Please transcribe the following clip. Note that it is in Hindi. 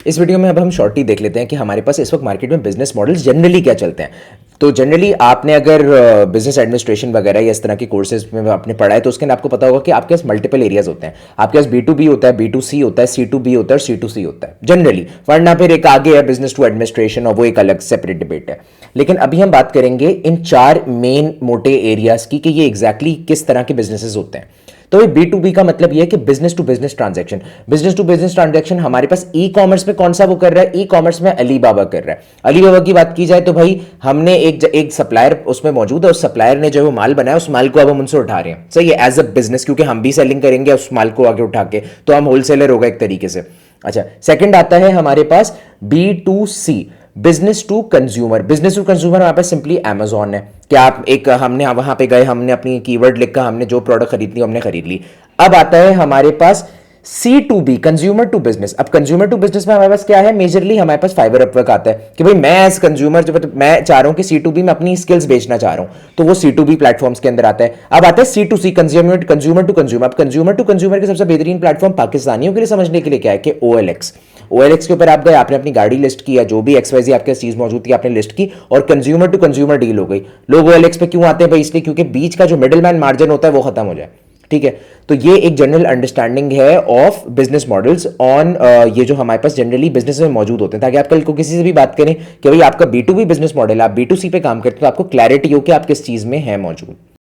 इस वीडियो में अब हम शॉर्टली देख लेते हैं कि हमारे पास इस वक्त मार्केट में बिजनेस मॉडल्स जनरली क्या चलते हैं। तो जनरली आपने अगर बिजनेस एडमिनिस्ट्रेशन वगैरह या इस तरह के कोर्सेज में आपने पढ़ा है तो उसके अंदर आपको पता होगा कि आपके पास मल्टीपल एरियाज होते हैं। आपके पास B2B होता है, B2C होता है, C2B होता है और C2C होता है जनरली, वरना फिर एक आगे है बिजनेस टू एडमिनिस्ट्रेशन और वो एक अलग सेपरेट डिबेट है। लेकिन अभी हम बात करेंगे इन 4 मेन मोटे एरियाज की कि ये एग्जैक्टली किस तरह के बिजनेसेस होते हैं। तो B2B का मतलब ये है कि business to business transaction. Business to business transaction हमारे पास ई कॉमर्स में कौन सा वो कर रहा है, ई कॉमर्स में अलीबाबा कर रहा है। अलीबाबा की बात की जाए तो भाई हमने एक सप्लायर उसमें मौजूद है, उस सप्लायर ने जो वो माल बनाया उस माल को अब हम उनसे उठा रहे हैं, सही है, एज अ बिजनेस, क्योंकि हम भी सेलिंग करेंगे उस माल को आगे उठा के, तो हम होलसेलर होगा एक तरीके से। अच्छा, सेकंड आता है हमारे पास B2C, business to consumer. Business to consumer हमारे पास सिंपली अमेजॉन है कि आप एक हमने वहां पे गए, हमने अपनी कीवर्ड लिखा, हमने जो प्रोडक्ट खरीदनी हमने खरीद ली। अब आता है हमारे पास C2B, कंज्यूमर टू बिजनेस। अब कंज्यूमर टू बिजनेस में हमारे पास क्या है, मेजरली हमारे पास फाइबर अपवर्क आता है कि भाई मैं एज कंज्यूमर जब मैं चाह रहा हूं कि C2B में अपनी स्किल्स बेचना चाह रहा हूं तो वो C2B प्लेटफॉर्म्स के अंदर आता है। अब आता है C2C, कंज्यूमर टू कंज्यूमर। अब कंज्यूमर टू कंज्यूमर के सबसे बेहतरीन प्लेटफॉर्म पाकिस्तानियों के लिए समझने के लिए क्या है कि OLX के ऊपर आप गए, आपने अपनी गाड़ी लिस्ट की या जो भी XYZ आपके चीज मौजूद थी आपने लिस्ट की और कंज्यूमर टू कंज्यूमर डील हो गई। लोग OLX पे क्यों आते हैं भाई, इसलिए क्योंकि बीच का जो मिडिल मैन मार्जिन होता है वो खत्म हो जाए। ठीक है, तो ये एक जनरल अंडरस्टैंडिंग है ऑफ बिजनेस मॉडल्स ऑन ये जो हमारे पास जनरली बिजनेस में मौजूद होते हैं, ताकि आप कल को किसी से भी बात करें कि भाई आपका B2B बिजनेस मॉडल है, आप B2C पे काम करते हैं तो आपको क्लैरिटी हो कि आप किस चीज में है मौजूद।